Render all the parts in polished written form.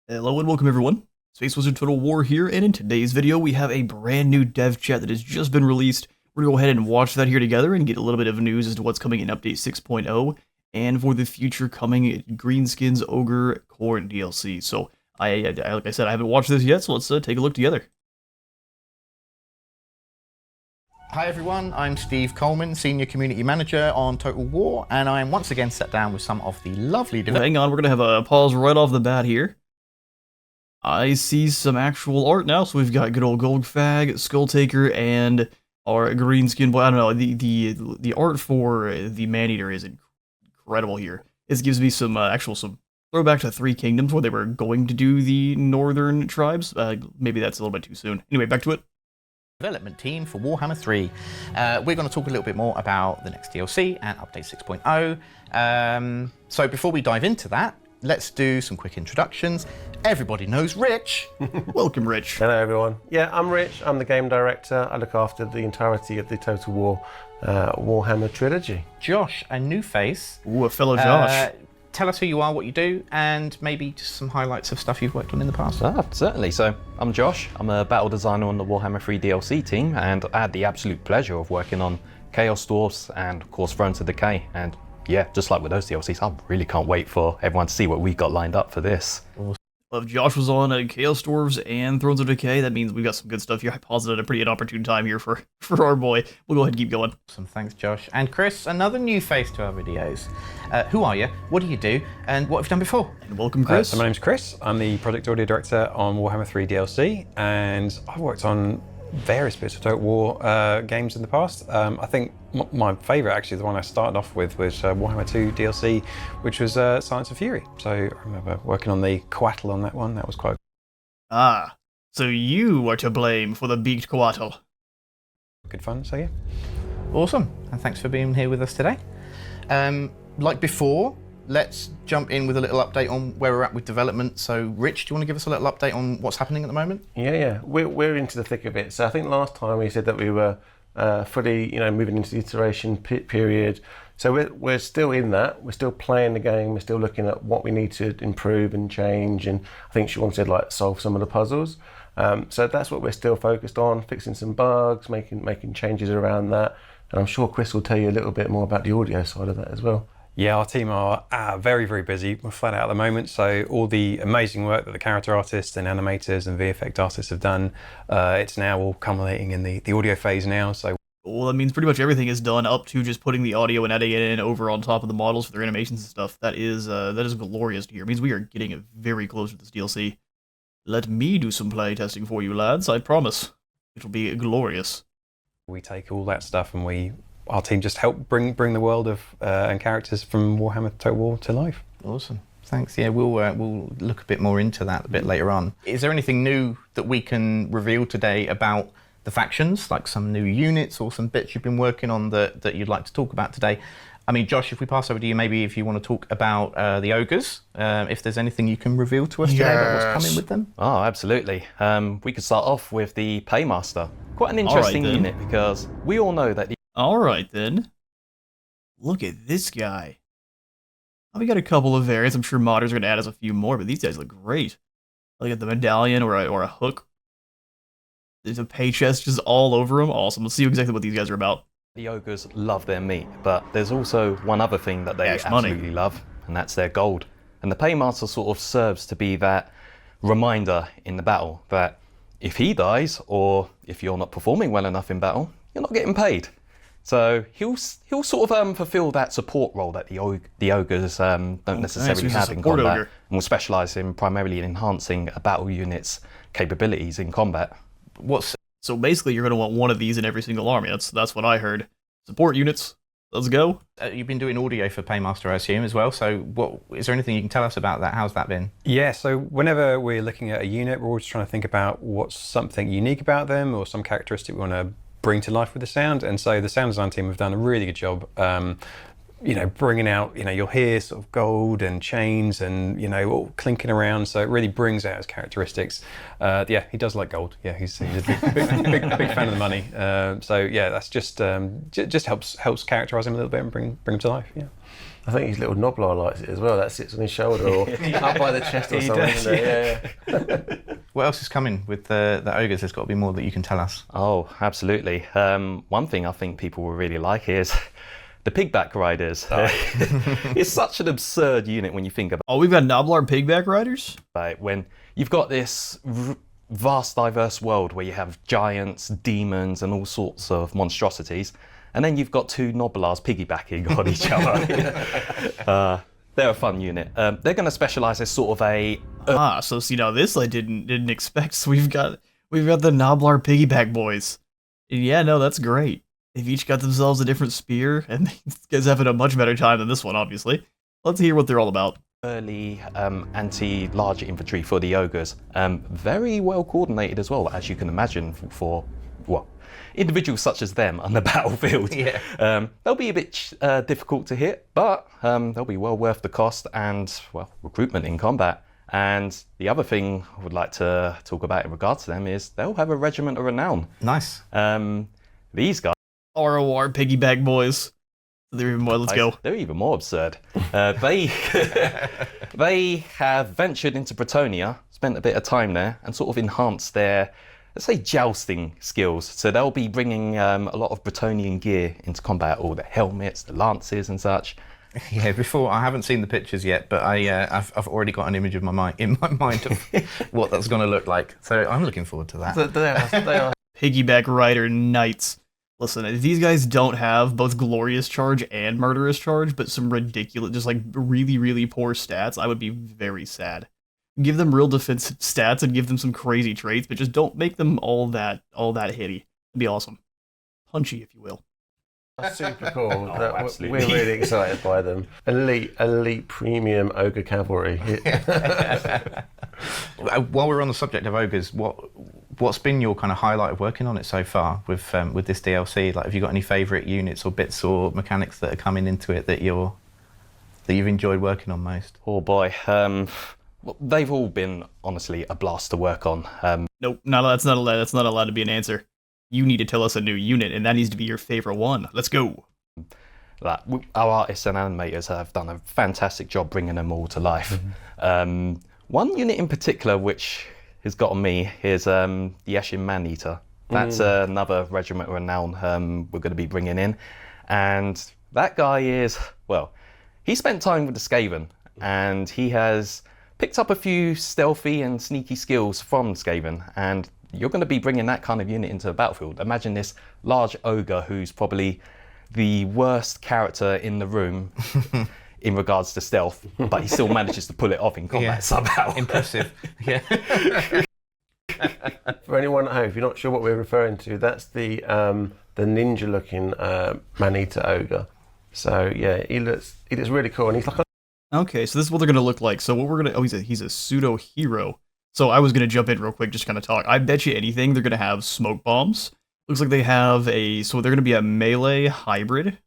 Hello and welcome everyone. Space Wizard Total War here, and in today's video we have a brand new dev chat that has just been released. We're going to go ahead and watch that here together and get a little bit of news as to what's coming in Update 6.0 and for the future coming Greenskins Ogre Khorne DLC. So, like I said, I haven't watched this yet, so let's take a look together. Hi everyone, I'm Steve Coleman, Senior Community Manager on Total War, and I'm once again sat down with some of the lovely developers. Hang on, we're going to have a pause right off the bat here. I see some actual art now, so we've got good old Goldfag, Skulltaker, and our Greenskin boy. I don't know, the art for the Maneater is incredible here. This gives me some some throwback to Three Kingdoms where they were going to do the northern tribes. Maybe that's a little bit too soon. Anyway, back to it. Development team for Warhammer 3. We're going to talk a little bit more about the next DLC and Update 6.0. So before we dive into that, let's do some quick introductions. Everybody knows Rich. Welcome, Rich. Hello, everyone. Yeah, I'm Rich. I'm the game director. I look after the entirety of the Total War Warhammer trilogy. Josh, a new face. Ooh, a fellow Josh. Tell us who you are, what you do, and maybe just some highlights of stuff you've worked on in the past. Certainly. So, I'm Josh. I'm a battle designer on the Warhammer 3 DLC team, and I had the absolute pleasure of working on Chaos Dwarfs and, of course, Thrones of Decay. And yeah, just like with those DLCs, I really can't wait for everyone to see what we've got lined up for this. If Josh was on Chaos Dwarves and Thrones of Decay, that means we've got some good stuff here. I paused it at a pretty inopportune time here for our boy. We'll go ahead and keep going. Awesome, thanks Josh. And Chris, another new face to our videos. Who are you? What do you do? And what have you done before? And welcome, Chris. So my name's Chris. I'm the project audio director on Warhammer 3 DLC, and I've worked on various bits of Total War games in the past. I think my favourite, actually, the one I started off with was Warhammer 2 DLC, which was Silence of Fury. So I remember working on the Coatl on that one. That was quite... Ah, so you are to blame for the beaked Coatl. good fun, so yeah. Awesome, and thanks for being here with us today. Like before, let's jump in with a little update on where we're at with development. So, Rich, do you want to give us a little update on what's happening at the moment? Yeah. We're into the thick of it. So I think last time we said that we were fully, moving into the iteration period. So we're still in that. We're still playing the game. We're still looking at what we need to improve and change. And I think she wanted solve some of the puzzles. So that's what we're still focused on: fixing some bugs, making changes around that. And I'm sure Chris will tell you a little bit more about the audio side of that as well. Yeah, our team are very, very busy. We're flat out at the moment, so all the amazing work that the character artists and animators and VFX artists have done, it's now all culminating in the audio phase now. So, well, that means pretty much everything is done up to just putting the audio and adding it in over on top of the models for their animations and stuff. That is glorious to hear. It means we are getting very close to this DLC. Let me do some play testing for you, lads. I promise. It'll be glorious. we take all that stuff and our team just help bring the world of and characters from Warhammer Total War to life. Awesome. Thanks. Yeah, we'll look a bit more into that a bit later on. Is there anything new that we can reveal today about the factions, like some new units or some bits you've been working on that you'd like to talk about today? I mean, Josh, if we pass over to you, maybe if you want to talk about the Ogres, if there's anything you can reveal to us today about what's coming with them? Oh, absolutely. We could start off with the Paymaster. Quite an interesting unit because we all know that Alright then. Look at this guy. Oh, we got a couple of variants. I'm sure modders are going to add us a few more, but these guys look great. Look at the medallion or a hook. There's a pay chest just all over them. Awesome. Let's see exactly what these guys are about. the Ogres love their meat, but there's also one other thing that they absolutely love, and that's their gold. And the Paymaster sort of serves to be that reminder in the battle that if he dies, or if you're not performing well enough in battle, you're not getting paid. So he'll sort of fulfill that support role that the Ogres don't necessarily have in combat, and will specialise in primarily in enhancing a battle unit's capabilities in combat. So basically you're going to want one of these in every single army. That's what I heard. Support units. Let's go. You've been doing audio for Paymaster, I assume, as well. So is there anything you can tell us about that? How's that been? Yeah, so whenever we're looking at a unit, we're always trying to think about what's something unique about them or some characteristic we want to bring to life with the sound. And so the sound design team have done a really good job bringing out, you'll hear sort of gold and chains and, all clinking around. So it really brings out his characteristics. Yeah, he does like gold. Yeah, he's a big fan of the money. So yeah, that's just helps characterize him a little bit and bring him to life. Yeah. I think his little Noblar likes it as well. That sits on his shoulder or up by the chest or something. does, Yeah. What else is coming with the Ogres? There's got to be more that you can tell us. Oh, absolutely. One thing I think people will really like is the pigback riders. It's such an absurd unit when you think about Oh, we've got Noblar pigback riders? it. When you've got this vast, diverse world where you have giants, demons, and all sorts of monstrosities, and then you've got two Noblars piggybacking on each other. They're a fun unit. They're going to specialize as sort of a So see, now this I didn't expect. So we've got the Noblar piggyback boys. And yeah, no, that's great. They've each got themselves a different spear, and these guys having a much better time than this one, obviously. Let's hear what they're all about. early anti-large infantry for the Ogres. Very well coordinated as well, as you can imagine, for well, individuals such as them on the battlefield. Yeah. They'll be a bit difficult to hit, but they'll be well worth the cost and, well, recruitment in combat. And the other thing I would like to talk about in regards to them is they'll have a regiment of renown. Nice. These guys, ROR piggyback boys. They're even more. Let's go. They're even more absurd. They have ventured into Bretonia, spent a bit of time there, and sort of enhanced their, let's say, jousting skills. So they'll be bringing a lot of Bretonian gear into combat, all the helmets, the lances, and such. Yeah, before I haven't seen the pictures yet, but I've already got an image of in my mind of what that's going to look like. So I'm looking forward to that. They are. Piggyback rider knights. Listen, if these guys don't have both glorious charge and murderous charge, but some ridiculous, just like really, really poor stats, I would be very sad. Give them real defensive stats and give them some crazy traits, but just don't make them all that hitty. It'd be awesome. Punchy, if you will. Super cool. Absolutely. We're really excited by them. Elite premium ogre cavalry. While we're on the subject of ogres, what's been your kind of highlight of working on it so far with this DLC? Like, have you got any favourite units or bits or mechanics that are coming into it that you've enjoyed working on most? Oh boy, well, they've all been honestly a blast to work on. Nope, that's not allowed to be an answer. You need to tell us a new unit, and that needs to be your favorite one. Let's go. Our artists and animators have done a fantastic job bringing them all to life. One unit in particular which has gotten me is the Eshin Man-Eater. That's another regiment of renown we're going to be bringing in. And that guy is, well, he spent time with the Skaven, and he has picked up a few stealthy and sneaky skills from Skaven, and you're going to be bringing that kind of unit into the battlefield. Imagine this large ogre who's probably the worst character in the room in regards to stealth, but he still manages to pull it off in combat somehow. Impressive. Yeah. For anyone at home, if you're not sure what we're referring to, that's the ninja-looking man-eater ogre. So yeah, he looks really cool, and he's like. Okay, so this is what they're gonna look like. So what we're gonna he's a pseudo hero. So I was gonna jump in real quick, just kind of talk. I bet you anything they're gonna have smoke bombs. Looks like they have so they're gonna be a melee hybrid.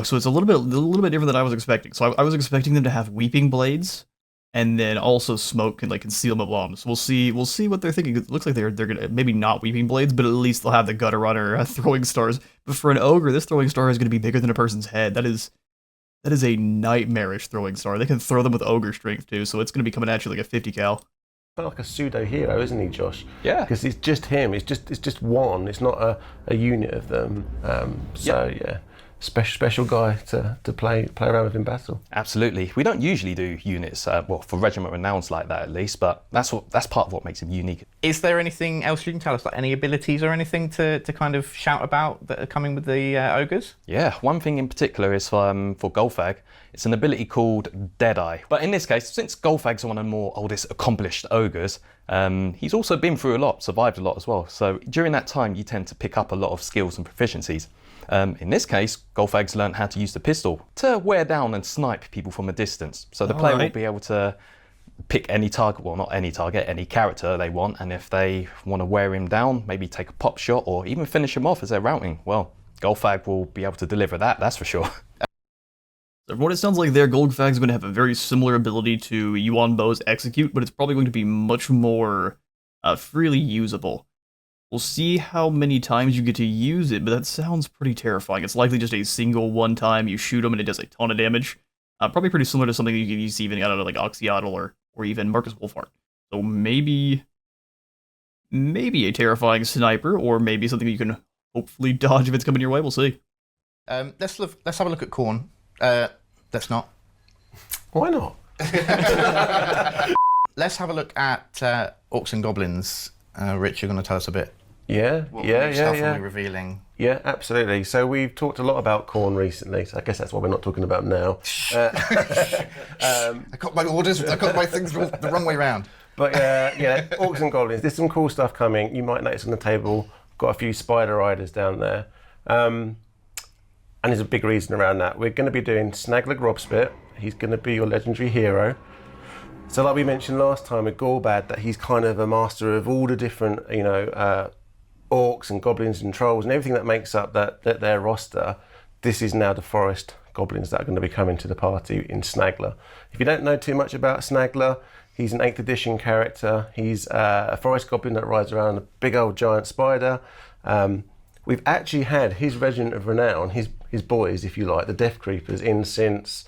So it's a little bit different than I was expecting. So I was expecting them to have weeping blades, and then also smoke and like concealment bombs. We'll see what they're thinking. It looks like they're gonna maybe not weeping blades, but at least they'll have the gutter runner throwing stars. But for an ogre, this throwing star is gonna be bigger than a person's head. That is a nightmarish throwing star. They can throw them with ogre strength too, so it's gonna be coming at you like a 50 cal. Like a pseudo hero, isn't he, Josh? Yeah. Because it's just him. It's just one. It's not a unit of them. Yeah, special guy to play around with in battle. Absolutely. We don't usually do units, well, for regiment renowns like that at least, but that's part of what makes him unique. Is there anything else you can tell us, like any abilities or anything to kind of shout about that are coming with the ogres? Yeah, one thing in particular is for Golfag. It's an ability called Deadeye. But in this case, since Golfag's one of the more oldest accomplished ogres, he's also been through a lot, survived a lot as well. So during that time, you tend to pick up a lot of skills and proficiencies. In this case, Golfag's learned how to use the pistol to wear down and snipe people from a distance. So the player will be able to pick any target, well, not any target, any character they want, and if they want to wear him down, maybe take a pop shot or even finish him off as they're routing, well, Golfag will be able to deliver that, that's for sure. From what it sounds like there, Golfag's going to have a very similar ability to Yuan Bo's Execute, but it's probably going to be much more freely usable. We'll see how many times you get to use it, but that sounds pretty terrifying. It's likely just a single one time you shoot him and it does a ton of damage. Probably pretty similar to something you can use even, I don't know, like Oxyotl or even Marcus Wolfhard. So maybe a terrifying sniper, or maybe something you can hopefully dodge if it's coming your way. We'll see. Let's have a look at Khorne. Let's not. Why not? Let's have a look at Orcs and Goblins. Rich, you're going to tell us a bit. Yeah. Stuff are we revealing? Yeah, absolutely. So we've talked a lot about Khorne recently, so I guess that's what we're not talking about now. I got my orders, I got my things the wrong way round. But yeah, Orcs and Goblins, there's some cool stuff coming. You might notice on the table, got a few Spider Riders down there. And there's a big reason around that. We're going to be doing Snagler Grobspit. He's going to be your legendary hero. So like we mentioned last time with Gorbad, that he's kind of a master of all the different, orcs and goblins and trolls and everything that makes up that their roster. This is now the forest goblins that are going to be coming to the party in Snagler. If you don't know too much about Snagler, he's an 8th edition character. He's a forest goblin that rides around a big old giant spider. We've actually had his regiment of renown, his boys, if you like, the Death Creepers, in since,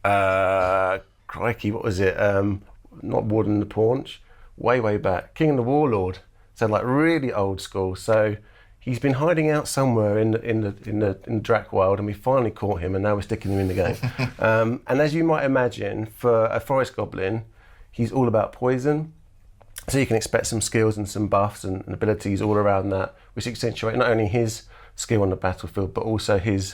crikey, what was it? Not Warden the Paunch, way back. King and the Warlord. So like really old school. So he's been hiding out somewhere in the Drakwild, and we finally caught him, and now we're sticking him in the game. And as you might imagine, for a forest goblin, he's all about poison. So you can expect some skills and some buffs and abilities all around that, which accentuate not only his skill on the battlefield, but also his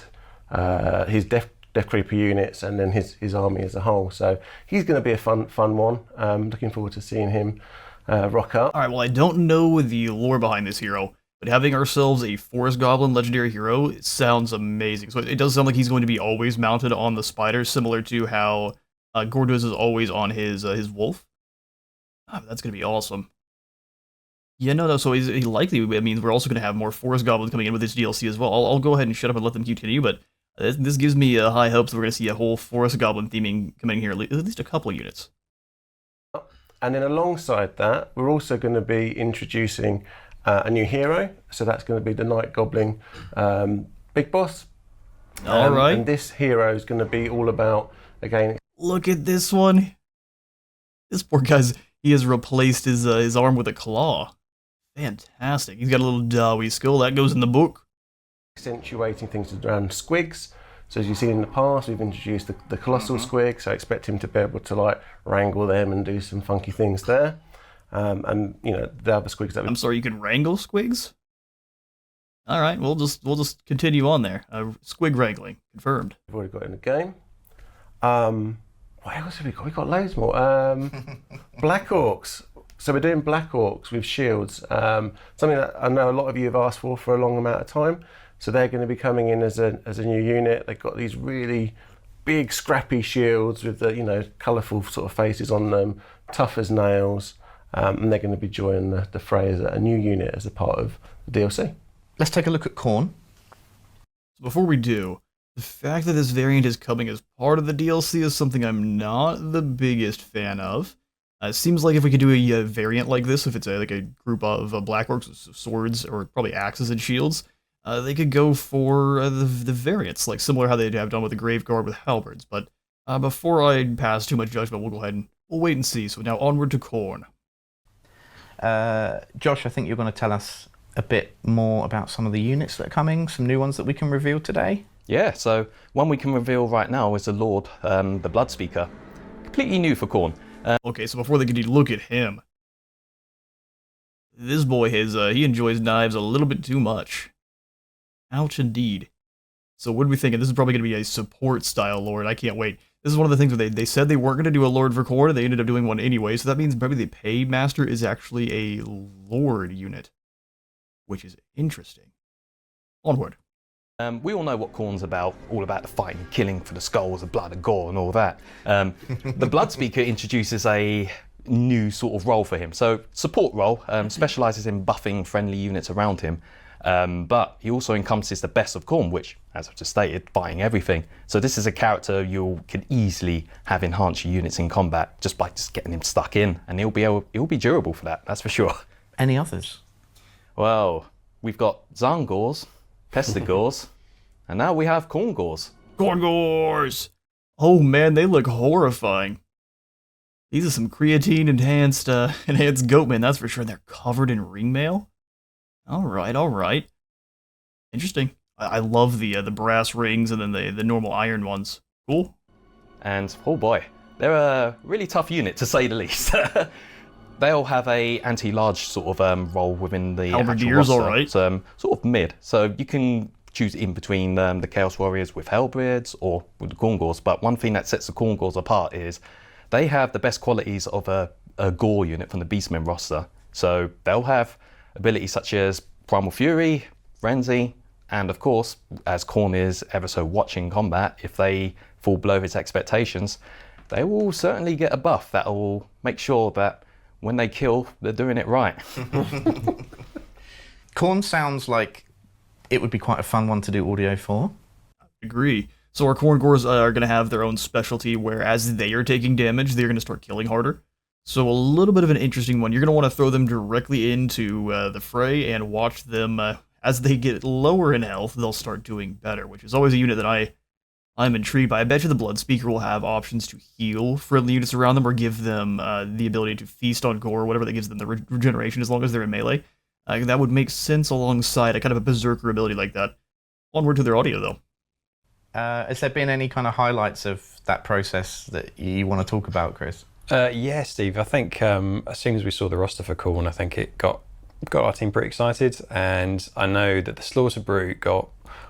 death creeper units and then his army as a whole. So he's going to be a fun one. Looking forward to seeing him rock up. All right, well, I don't know the lore behind this hero, but having ourselves a Forest Goblin legendary hero, it sounds amazing. So it does sound like he's going to be always mounted on the spider, similar to how Gordoz is always on his wolf. That's going to be awesome. Yeah, no, so he likely, I mean, we're also going to have more Forest Goblins coming in with this DLC as well. I'll go ahead and shut up and let them continue, but this gives me high hopes that we're going to see a whole Forest Goblin theming coming here, at least a couple units. And then alongside that, we're also going to be introducing a new hero. So that's going to be the Night Goblin Big Boss. All right. And this hero is going to be all about, again... Look at this one. This poor guy's, he has replaced his arm with a claw. Fantastic. He's got a little Dawi skill. That goes in the book. Accentuating things around squigs. So as you've seen in the past, we've introduced the colossal squig, so I expect him to be able to like wrangle them and do some funky things there. And the other squigs that I'm sorry, you can wrangle squigs? All right, we'll just continue on there. Squig wrangling confirmed. we've already got in the game. What else have we got? We've got loads more. Black Orcs. So we're doing Black Orcs with shields. Something that I know a lot of you have asked for a long amount of time. So they're going to be coming in as a new unit. They've got these really big, scrappy shields with the colourful sort of faces on them, tough as nails, and they're going to be joining the fray as a new unit as a part of the DLC. Let's take a look at Khorne. Before we do, the fact that this variant is coming as part of the DLC is something I'm not the biggest fan of. It seems like if we could do a variant like this, if it's like a group of Black Orcs with swords or probably axes and shields, they could go for the variants, like similar how they have done with the Grave Guard with halberds. But before I pass too much judgment, we'll go ahead and we'll wait and see. So now onward to Khorne. Josh, I think you're going to tell us a bit more about some of the units that are coming, some new ones that we can reveal today. Yeah, so one we can reveal right now is the Lord, the Blood Speaker. Completely new for Khorne. Okay, so before they continue, look at him. This boy, he enjoys knives a little bit too much. Ouch indeed. So what are we thinking? This is probably going to be a support style Lord. I can't wait. This is one of the things where they said they weren't going to do a Lord for Khorne, and they ended up doing one anyway, so that means probably the Paymaster is actually a Lord unit, which is interesting. Onward. We all know what Khorne's about, all about the fighting, killing for the skulls, the blood and gore and all that. The Blood Speaker introduces a new sort of role for him. So support role, specialises in buffing friendly units around him. But he also encompasses the best of Khorne, which, as I've just stated, fighting everything. So this is a character you can easily have enhance your units in combat just by just getting him stuck in, and he'll be durable for that. That's for sure. Any others? Well, we've got Zangors, Pestigors, and now we have Khorngors. Khorngors! Oh man, they look horrifying. These are some creatine enhanced enhanced goatmen, that's for sure. They're covered in ring mail. All right, all right. Interesting. I love the brass rings and then the normal iron ones. Cool. And oh boy, they're a really tough unit to say the least. They'll have a anti-large sort of role within the Halberdiers, actual roster. alright. Sort of mid. So you can choose in between the Chaos Warriors with Halberds or with the Khorne. But one thing that sets the Khorne apart is they have the best qualities of a Gore unit from the Beastmen roster. So they'll have abilities such as Primal Fury, Frenzy, and of course, as Khorne is ever so watching combat, if they fall below his expectations, they will certainly get a buff that will make sure that when they kill, they're doing it right. Khorne sounds like it would be quite a fun one to do audio for. Agree. So our Khorne are going to have their own specialty, where as they are taking damage, they're going to start killing harder. So a little bit of an interesting one. You're going to want to throw them directly into the fray and watch them, as they get lower in health, they'll start doing better, which is always a unit that I'm intrigued by. I bet you the Blood Speaker will have options to heal friendly units around them or give them the ability to feast on gore, whatever that gives them the regeneration as long as they're in melee. That would make sense alongside a kind of a berserker ability like that. Onward to their audio, though. Has there been any kind of highlights of that process that you want to talk about, Chris? Yeah, Steve. I think as soon as we saw the roster for Khorne, I think it got our team pretty excited, and I know that the Slaughter Brute got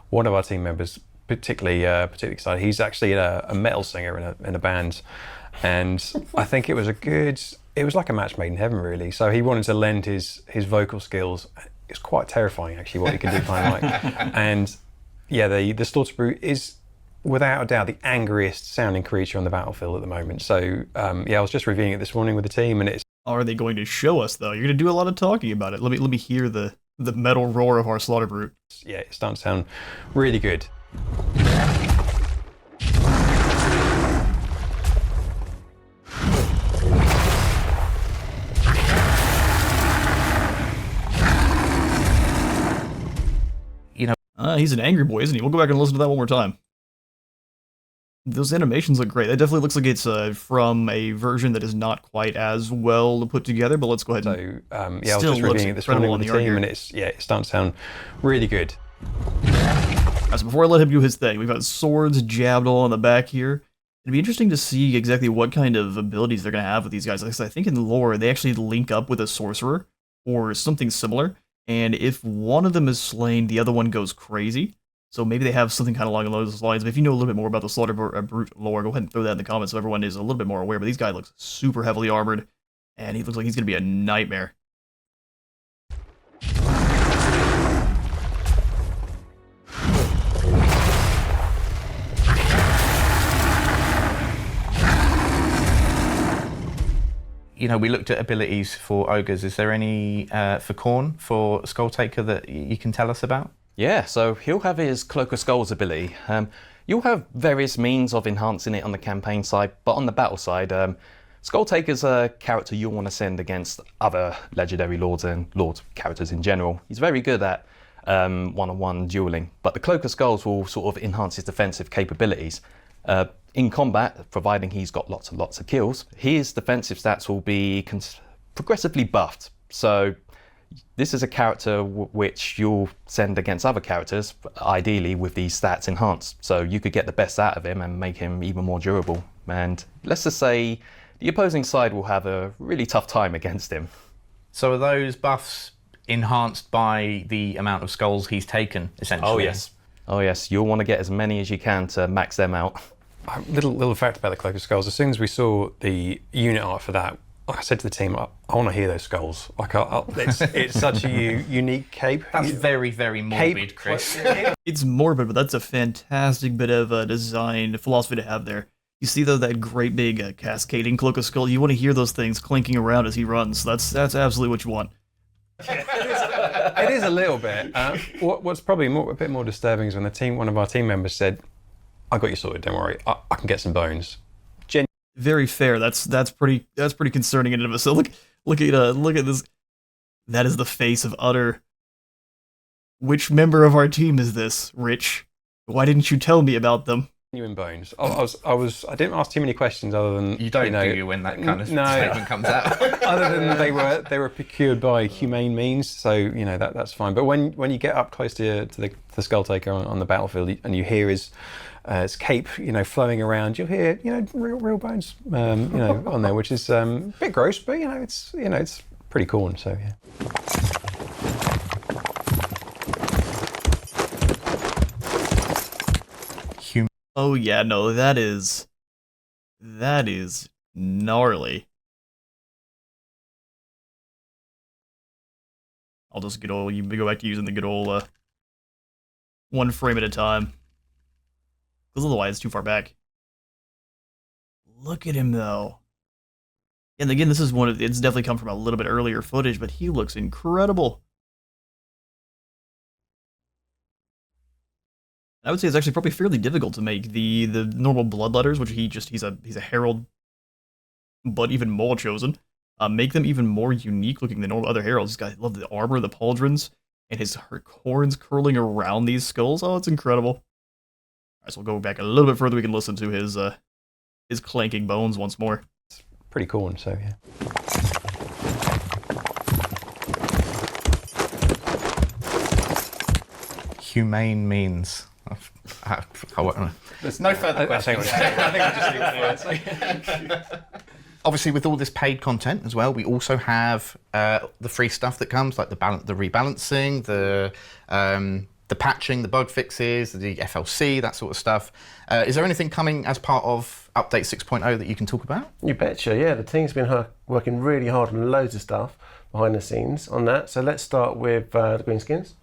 one of our team members particularly excited. He's actually a metal singer in a band, and I think it was like a match made in heaven, really. So he wanted to lend his vocal skills. It's quite terrifying, actually, what he can do playing like. And yeah, the Slaughter Brute is without a doubt the angriest sounding creature on the battlefield at the moment. So yeah, I was just reviewing it this morning with the team, and it's. Are they going to show us, though? You're going to do a lot of talking about it. Let me hear the metal roar of our Slaughter Brute. Yeah, it's starting to sound really good. You know, he's an angry boy, isn't he? We'll go back and listen to that one more time. Those animations look great. That definitely looks like it's from a version that is not quite as well put together, but let's go ahead and... So, yeah, I was just reviewing it this morning with the team, and it's starting to sound really good. So before I let him do his thing, we've got swords jabbed all on the back here. It'd be interesting to see exactly what kind of abilities they're going to have with these guys. Like I said, I think in the lore, they actually link up with a sorcerer or something similar, and if one of them is slain, the other one goes crazy. So maybe they have something kind of along those lines. But if you know a little bit more about the Slaughter Brute lore, go ahead and throw that in the comments so everyone is a little bit more aware. But these guys look super heavily armored, and he looks like he's going to be a nightmare. You know, we looked at abilities for Ogres. Is there any for Khorne, for Skulltaker, that you can tell us about? Yeah, so he'll have his Cloak of Skulls ability. You'll have various means of enhancing it on the campaign side, but on the battle side, Skulltaker's a character you'll want to send against other legendary lords and lord characters in general. He's very good at one-on-one dueling, but the Cloak of Skulls will sort of enhance his defensive capabilities. In combat, providing he's got lots and lots of kills, his defensive stats will be progressively buffed. So this is a character which you'll send against other characters, ideally with these stats enhanced. So you could get the best out of him and make him even more durable. And let's just say the opposing side will have a really tough time against him. So are those buffs enhanced by the amount of skulls he's taken, essentially? Oh yes. Oh yes, you'll want to get as many as you can to max them out. Little fact about the Cloak of Skulls. As soon as we saw the unit art for that, I said to the team, I want to hear those skulls. Like, it's such a unique cape. That's very, very morbid, Chris. It's morbid, but that's a fantastic bit of design philosophy to have there. You see, though, that great big cascading Cloak of Skull. You want to hear those things clinking around as he runs. That's absolutely what you want. It is a little bit. What's probably a bit more disturbing is when one of our team members said, "I got you sorted. Don't worry. I can get some bones." Very fair. That's pretty concerning in and of itself. Look at this. That is the face of utter. Which member of our team is this, Rich? Why didn't you tell me about them? Genuine bones. I didn't ask too many questions other than You don't, know, do you, when that kind of statement comes out? other than they were procured by humane means, so you know that's fine. But when you get up close to the Skull Taker on the battlefield and you hear his cape, you know, flowing around, you'll hear, you know, real bones, you know, on there, which is a bit gross, but you know, it's pretty cool. And so yeah. Oh yeah, no, that is gnarly. I'll just go back to using the good old one frame at a time. Because otherwise it's too far back. Look at him though. And again, this is it's definitely come from a little bit earlier footage, but he looks incredible. I would say it's actually probably fairly difficult to make the normal bloodletters, which he's a herald, but even more chosen. Make them even more unique looking than normal other heralds. This guy, I love the armor, the pauldrons, and his horns curling around these skulls. Oh, it's incredible. Alright, so we'll go back a little bit further. We can listen to his clanking bones once more. It's pretty cool, and so yeah. Humane means. There's no further questions. I think we'll just leave it there. Obviously, with all this paid content as well, we also have the free stuff that comes, like the rebalancing, the patching, the bug fixes, the FLC, that sort of stuff. Is there anything coming as part of Update 6.0 that you can talk about? You betcha, yeah. The team's been working really hard on loads of stuff behind the scenes on that. So let's start with the Greenskins.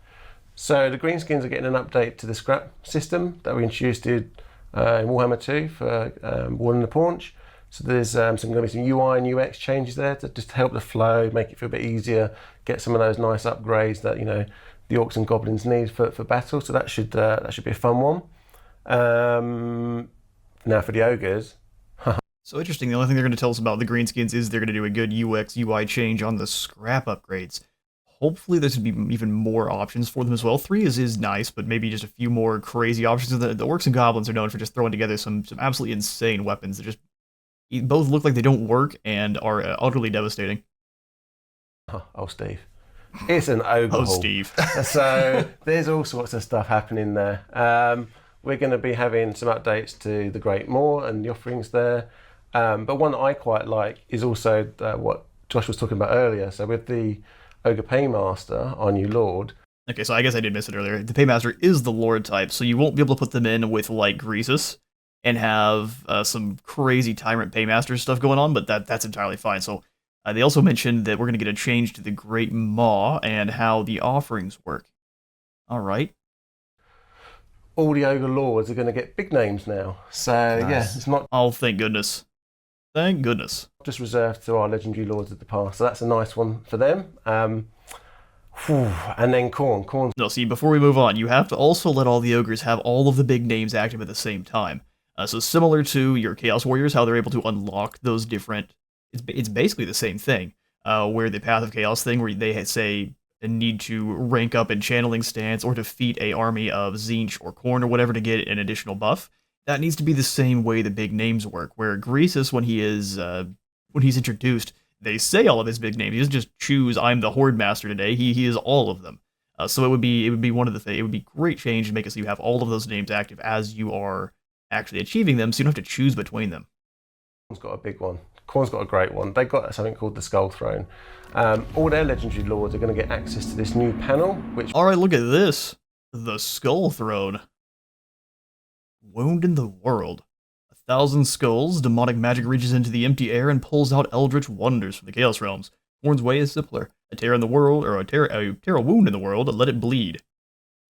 So the Greenskins are getting an update to the scrap system that we introduced in Warhammer 2 for War in the Paunch. So there's going to be some UI and UX changes there to just help the flow, make it feel a bit easier, get some of those nice upgrades that, you know, the orcs and goblins need for battle. So that should be a fun one. Now for the ogres. So interesting. The only thing they're going to tell us about the Greenskins is they're going to do a good UX UI change on the scrap upgrades. Hopefully there's going to be even more options for them as well. 3 is nice, but maybe just a few more crazy options. The orcs and goblins are known for just throwing together some absolutely insane weapons that just both look like they don't work and are utterly devastating. Oh, Steve. It's an ogre Oh, hall. Steve. So there's all sorts of stuff happening there. We're going to be having some updates to the Great Moor and the offerings there. But one that I quite like is also what Josh was talking about earlier. So with the Ogre Paymaster, our new Lord. Okay, so I guess I did miss it earlier. The Paymaster is the Lord type, so you won't be able to put them in with, like, Greasus and have some crazy Tyrant Paymaster stuff going on, but that's entirely fine. So they also mentioned that we're going to get a change to the Great Maw and how the offerings work. All right. All the Ogre Lords are going to get big names now. So, Nice. yeah, it's not Oh, thank goodness. Thank goodness. just reserved to our legendary Lords of the past. So that's a nice one for them. And then Khorne. Khorne's No, see, before we move on, you have to also let all the ogres have all of the big names active at the same time. So similar to your Chaos Warriors, how they're able to unlock those different... It's basically the same thing, where the Path of Chaos thing, where they say a need to rank up in channeling stance or defeat a army of Tzeentch or Khorne or whatever to get an additional buff. That needs to be the same way the big names work, where Greasus, when he's introduced, they say all of his big names. He doesn't just choose, I'm the Horde Master today. He is all of them. So it would be one of the things. It would be great change to make it so you have all of those names active as you are actually achieving them, so you don't have to choose between them. got a big one. Khorne's got a great one. They've got something called the Skull Throne. All their legendary lords are going to get access to this new panel, which... All right, look at this. The Skull Throne. Wound in the world. 1,000 skulls, demonic magic reaches into the empty air and pulls out eldritch wonders from the Chaos Realms. Khorne's way is simpler. A tear in the world, or a tear a wound in the world, and let it bleed.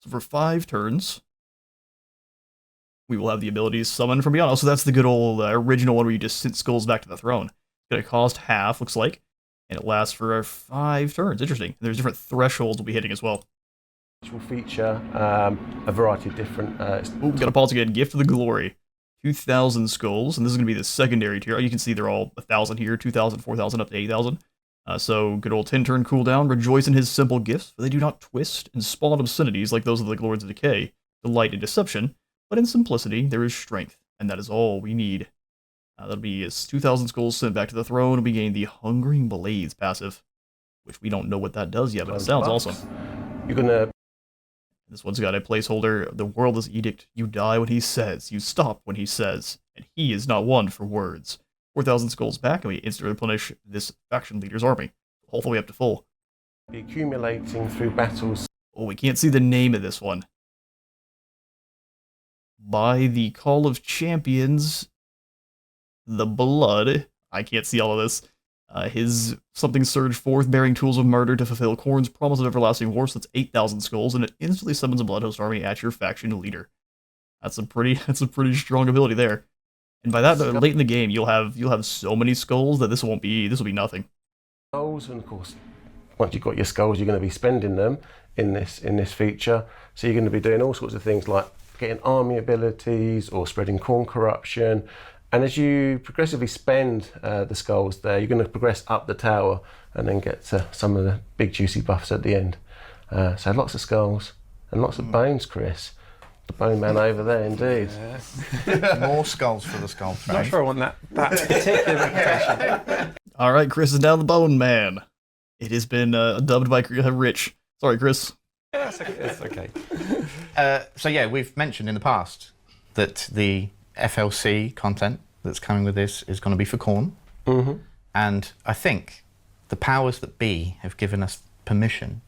So for 5 turns, we will have the abilities summoned from beyond. Also, that's the good old original one where you just send skulls back to the throne. It's going to cost half, looks like, and it lasts for 5 turns. Interesting. There's different thresholds we'll be hitting as well. Which will feature a variety of different... Ooh, got to pause again. Gift of the Glory. 2,000 skulls, and this is going to be the secondary tier. You can see they're all 1,000 here, 2,000, 4,000, up to 8,000. So, good old 10-turn cooldown. Rejoice in his simple gifts, for they do not twist and spawn obscenities like those of the Lords of Decay. Delight in deception. but in simplicity, there is strength, and that is all we need. That'll be 2,000 skulls sent back to the throne. We gain the Hungering Blades passive, which we don't know what that does yet, but it sounds awesome. You're gonna. This one's got a placeholder. The Worldless Edict. You die when he says. You stop when he says. And he is not one for words. 4,000 skulls back, and we instantly replenish this faction leader's army. All the way up to full. Be accumulating through battles. Oh, we can't see the name of this one. By the Call of Champions, the Blood. I can't see all of this. His something surge forth, bearing tools of murder to fulfill Khorne's promise of everlasting war. So that's 8,000 skulls, and it instantly summons a Bloodhost army at your faction leader. That's a pretty strong ability there. And by that, late in the game, you'll have so many skulls that this will be nothing. Skulls, and of course, once you've got your skulls, you're going to be spending them in this feature. So you're going to be doing all sorts of things like getting army abilities or spreading Khorne corruption. And as you progressively spend the skulls there, you're going to progress up the tower and then get to some of the big juicy buffs at the end. So lots of skulls and lots of bones, Chris. The bone man over there, indeed. More skulls for the skull throne. Not sure I want that particular reputation. All right, Chris is now the Bone Man. It has been dubbed by Rich. Sorry, Chris. Yeah, it's okay. So yeah, we've mentioned in the past that the FLC content that's coming with this is going to be for Khorne. Mm-hmm. And I think the powers that be have given us permission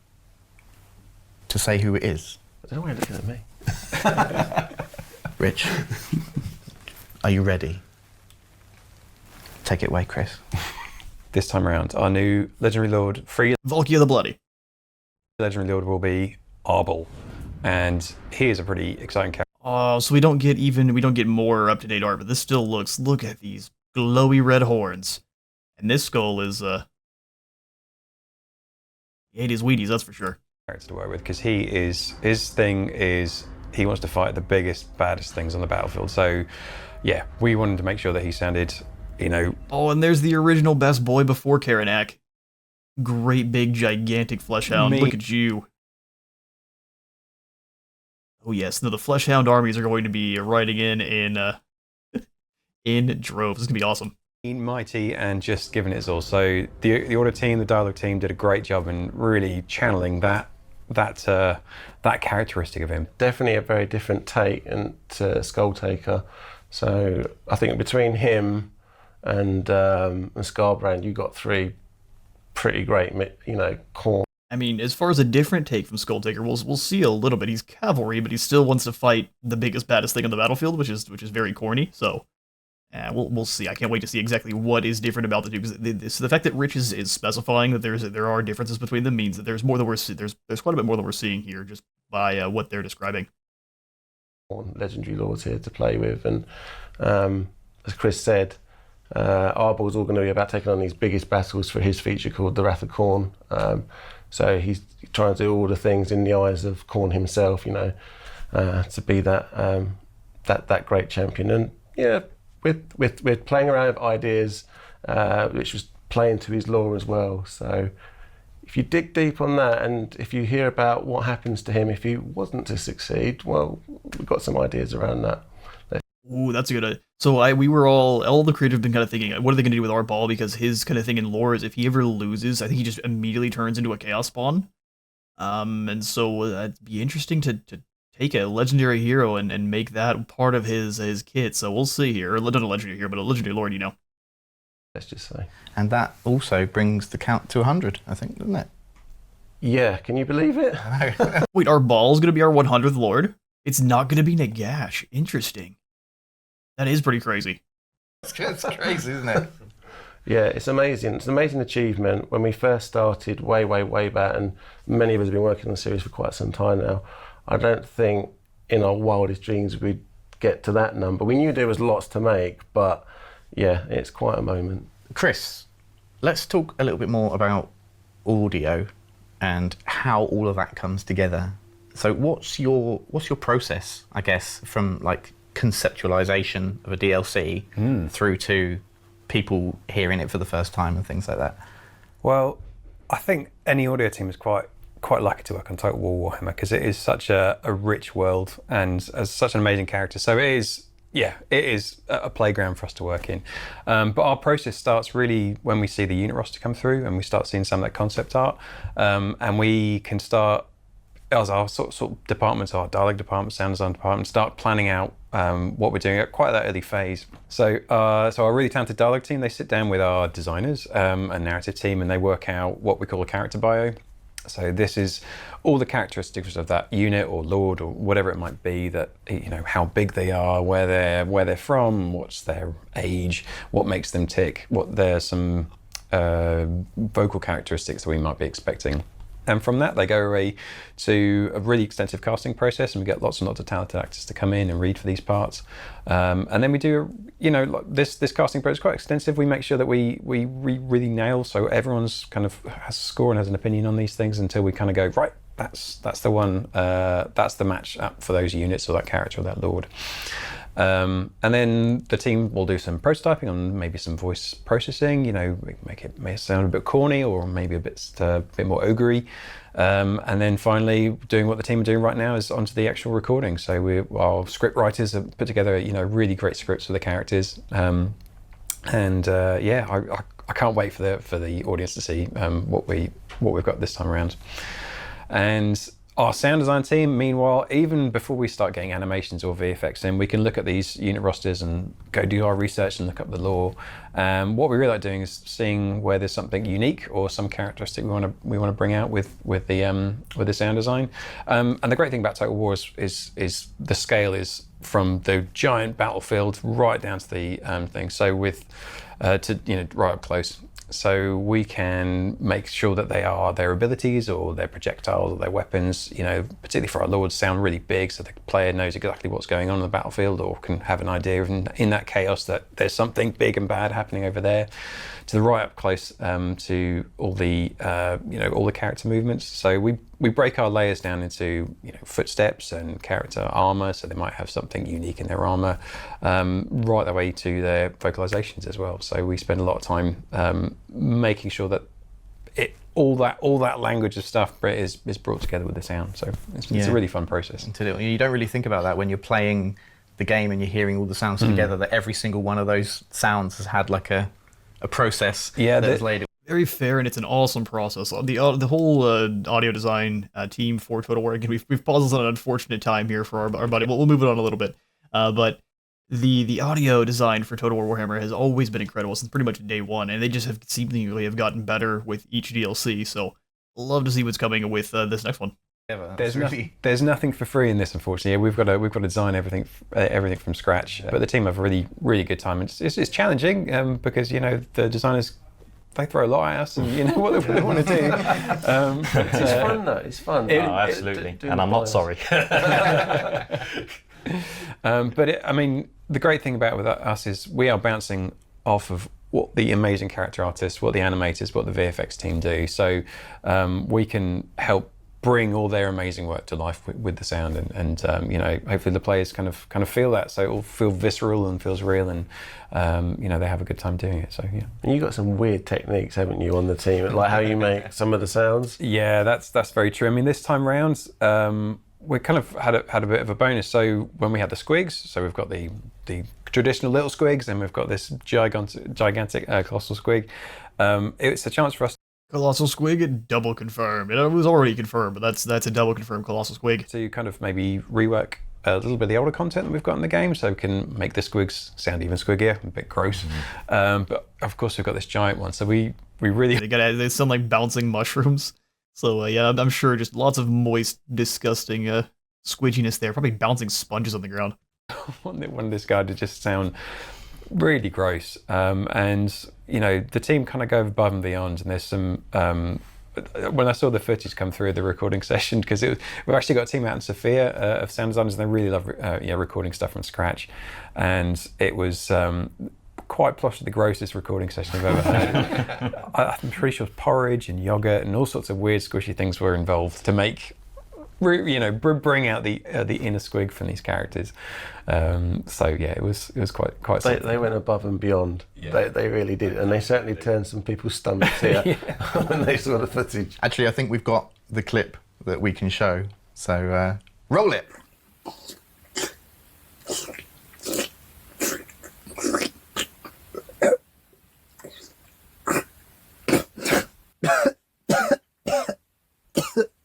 to say who it is. I don't know why you're looking at me. Rich, are you ready? Take it away, Chris. This time around, our new Legendary Lord, free Volkia the Bloody. Legendary Lord will be Arbol. And he is a pretty exciting character. Oh, so we don't get more up-to-date art, but this still look at these glowy red horns. And this skull is, it is Wheaties, that's for sure. To work with, because his thing is, he wants to fight the biggest, baddest things on the battlefield. So, yeah, we wanted to make sure that he sounded, Oh, and there's the original best boy before Karanak. Great big, gigantic Fleshhound. Look at you. Oh yes, no, the Fleshhound armies are going to be riding in droves. This is gonna be awesome. Mighty and just giving it its all. So the Order team, the Dialogue team did a great job in really channeling that characteristic of him. Definitely a very different take and Skull Taker. So I think between him and Scarbrand, you got three pretty great, Khorne. I mean, as far as a different take from Skull Taker, we'll see a little bit. He's cavalry, but he still wants to fight the biggest, baddest thing on the battlefield, which is very corny. So we'll see. I can't wait to see exactly what is different about the two, because the fact that Rich is specifying that there are differences between them means that there's more than there's quite a bit more than we're seeing here just by what they're describing. Legendary Lords here to play with, and as Chris said, Arbol's all going to be about taking on these biggest battles for his feature called the Wrath of Khorne. So he's trying to do all the things in the eyes of Khorne himself, to be that great champion. And yeah, with playing around with ideas, which was playing to his lore as well. So if you dig deep on that, and if you hear about what happens to him if he wasn't to succeed, well, we've got some ideas around that. Ooh, that's a good. So we were all the creators have been kind of thinking, what are they going to do with Arbol? Because his kind of thing in lore is if he ever loses, I think he just immediately turns into a Chaos Spawn. And so it'd be interesting to take a legendary hero and make that part of his kit. So we'll see here. Or not a legendary hero, but a legendary lord, Let's just say. And that also brings the count to 100, I think, doesn't it? Yeah, can you believe it? Wait, Arbol's going to be our 100th lord? It's not going to be Nagash. Interesting. That is pretty crazy. It's crazy, isn't it? Yeah, it's amazing. It's an amazing achievement. When we first started way back, and many of us have been working on the series for quite some time now, I don't think in our wildest dreams we'd get to that number. We knew there was lots to make, but yeah, it's quite a moment. Chris, let's talk a little bit more about audio and how all of that comes together. So what's your process, I guess, from like conceptualization of a DLC through to people hearing it for the first time and things like that? Well, I think any audio team is quite quite lucky to work on Total War Warhammer because it is such a rich world and as such an amazing character. So it is a playground for us to work in. But our process starts really when we see the unit roster come through and we start seeing some of that concept art, and we can start, as our sort of departments, our dialogue department, sound design department, start planning out what we're doing at quite that early phase. So our really talented dialogue team, they sit down with our designers and narrative team, and they work out what we call a character bio. So this is all the characteristics of that unit or lord or whatever it might be, that, you know, how big they are, where they're from, what's their age, what makes them tick, what there's some vocal characteristics that we might be expecting. And from that, they go away to a really extensive casting process, and we get lots and lots of talented actors to come in and read for these parts. And then we do, you know, this casting process is quite extensive. We make sure that we really nail, so everyone's kind of has a score and has an opinion on these things until we kind of go, right, that's the one, that's the match up for those units or that character or that lord. And then the team will do some prototyping on maybe some voice processing, you know, make it may sound a bit corny or maybe a bit more ogre-y. And then finally doing what the team are doing right now is onto the actual recording. So our script writers have put together, you know, really great scripts for the characters. I can't wait for the audience to see what we've got this time around. And our sound design team, meanwhile, even before we start getting animations or VFX in, we can look at these unit rosters and go do our research and look up the lore. What we really like doing is seeing where there's something unique or some characteristic we want to bring out with the sound design. And the great thing about Total War is the scale is from the giant battlefield right down to the thing. So right up close. So we can make sure that their abilities or their projectiles or their weapons, you know, particularly for our lords, sound really big, so the player knows exactly what's going on in the battlefield or can have an idea of in that chaos that there's something big and bad happening over there. To the right up close to all the all the character movements. So we break our layers down into, you know, footsteps and character armor, so they might have something unique in their armor, right the way to their vocalizations as well. So we spend a lot of time making sure that all that language of stuff is brought together with the sound. So it's a really fun process. You don't really think about that when you're playing the game and you're hearing all the sounds together, that every single one of those sounds has had like a process that is laid. Very fair, and it's an awesome process. The whole audio design team for Total War, again, we've paused this on an unfortunate time here for our buddy. We'll move it on a little bit. But the audio design for Total War Warhammer has always been incredible since pretty much day one, and they just have seemingly gotten better with each DLC. So love to see what's coming with this next one. There's nothing for free in this, unfortunately. We've got to design everything from scratch. But the team have a really, really good time. It's challenging because, you know, the designers, they throw a lot at us and, you know, what they want to do. It's fun though. It's fun. Absolutely. And I'm not sorry. I mean, the great thing about with us is we are bouncing off of what the amazing character artists, what the animators, what the VFX team do. So we can help bring all their amazing work to life with the sound, and you know, hopefully the players kind of feel that, so it will feel visceral and feels real, and you know, they have a good time doing it. So yeah. And you've got some weird techniques, haven't you, on the team, like how you make some of the sounds? Yeah, that's very true. I mean, this time round, we kind of had a bit of a bonus. So when we had the squigs, so we've got the traditional little squigs, and we've got this gigantic colossal squig. It's a chance for us. Colossal Squig, double confirmed. It was already confirmed, but that's a double confirmed Colossal Squig. To kind of maybe rework a little bit of the older content that we've got in the game, so we can make the squigs sound even squiggier, a bit gross. But of course we've got this giant one, so we really... They sound like bouncing mushrooms. So yeah, I'm sure just lots of moist, disgusting squidginess there, probably bouncing sponges on the ground. I want this guy to just sound really gross, and you know, the team kind of go above and beyond, and there's some when I saw the footage come through the recording session, because we've actually got a team out in Sofia of sound designers, and they really love recording stuff from scratch, and it was quite possibly the grossest recording session I've ever had. I'm pretty sure porridge and yogurt and all sorts of weird squishy things were involved to make, you know, bring out the inner squig from these characters. So yeah, it was quite. They went above and beyond. Yeah. They really did, and they certainly turned some people's stomachs here when they saw the footage. Actually, I think we've got the clip that we can show. So roll it.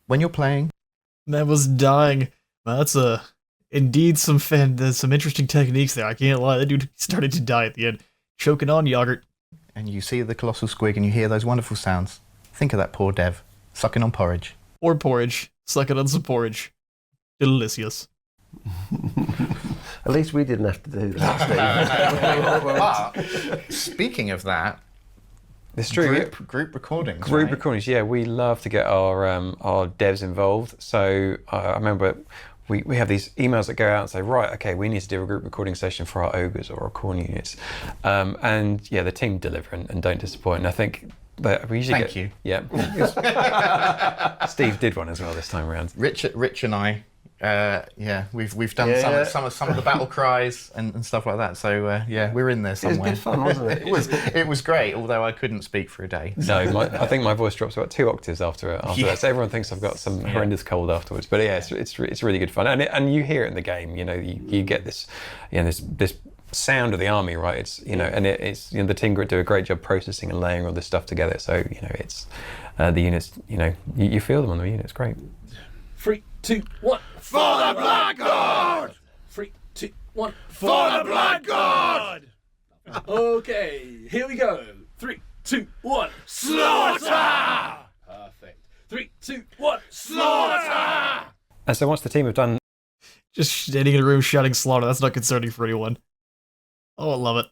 When you're playing, Man was dying. Well, that's indeed some interesting techniques there. I can't lie. That dude started to die at the end, choking on yogurt. and you see the colossal squig and you hear those wonderful sounds, think of that poor dev sucking on porridge. Or porridge. Sucking on some porridge. Delicious. At least we didn't have to do that, Steve. But speaking of that, It's true. group recordings. Group right? recordings, yeah. We love to get our devs involved. So I remember we have these emails that go out and say, right, okay, we need to do a group recording session for our Ogres or our Khorne units. And yeah, the team deliver and don't disappoint. And I think that we usually Thank you. Yeah. Steve did one as well this time around. Rich and I, we've done Yeah. some of the battle cries and stuff like that. So yeah, we're in there It was somewhere. good fun, wasn't it? It was great, although I couldn't speak for a day. No, I think my voice drops about 2 octaves after that. So everyone thinks I've got some horrendous cold afterwards. But yeah, it's really good fun, and you hear it in the game. You know, you get this, this sound of the army, right? It's and it's the team group do a great job processing and layering all this stuff together. So it's the units. You feel them on the units. Great. 3, 2, 1. For the Blood God! 3, 2, 1. For the Blood God! Okay, here we go. 3, 2, 1. Slaughter! Perfect. 3, 2, 1. Slaughter! And so once the team have done Just standing in a room shouting slaughter. That's not concerning for anyone. Oh, I love it.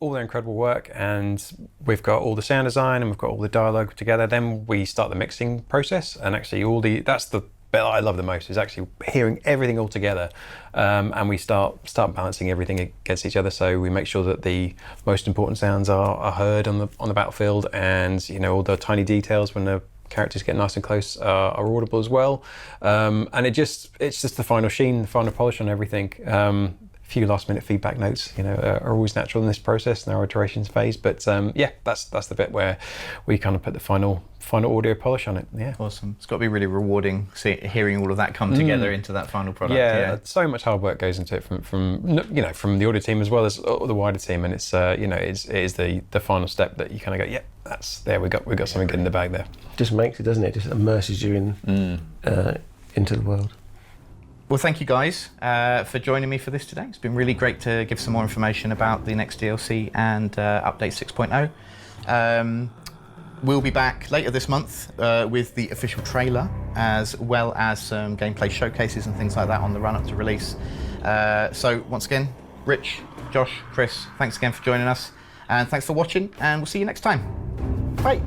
all their incredible work, and we've got all the sound design and we've got all the dialogue together, then we start the mixing process, and actually that's the bit that I love the most, is actually hearing everything all together, and we start balancing everything against each other. So we make sure that the most important sounds are heard on the battlefield, and all the tiny details when the characters get nice and close are audible as well, and it's just the final sheen, the final polish on everything. Few last minute feedback notes are always natural in this process in our iterations phase, but that's the bit where we kind of put the final audio polish on it. Yeah, Awesome. It's got to be really rewarding hearing all of that come together into that final product. yeah, so much hard work goes into it from the audio team as well as the wider team, and it's it is the final step that you kind of go, yeah, that's there, we got something good in the bag there. Just makes it, doesn't it? Just immerses you in into the world. Well, thank you guys for joining me for this today. It's been really great to give some more information about the next DLC and Update 6.0. We'll be back later this month with the official trailer, as well as some gameplay showcases and things like that on the run-up to release. So once again, Rich, Josh, Chris, thanks again for joining us, and thanks for watching, and we'll see you next time. Bye.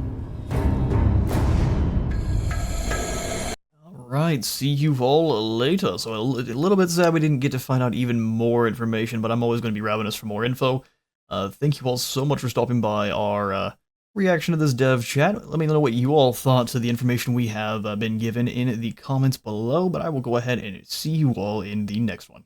Right, see you all later. So a little bit sad we didn't get to find out even more information, but I'm always going to be ravenous for more info. Thank you all so much for stopping by our reaction to this dev chat. Let me know what you all thought to the information we have been given in the comments below, but I will go ahead and see you all in the next one.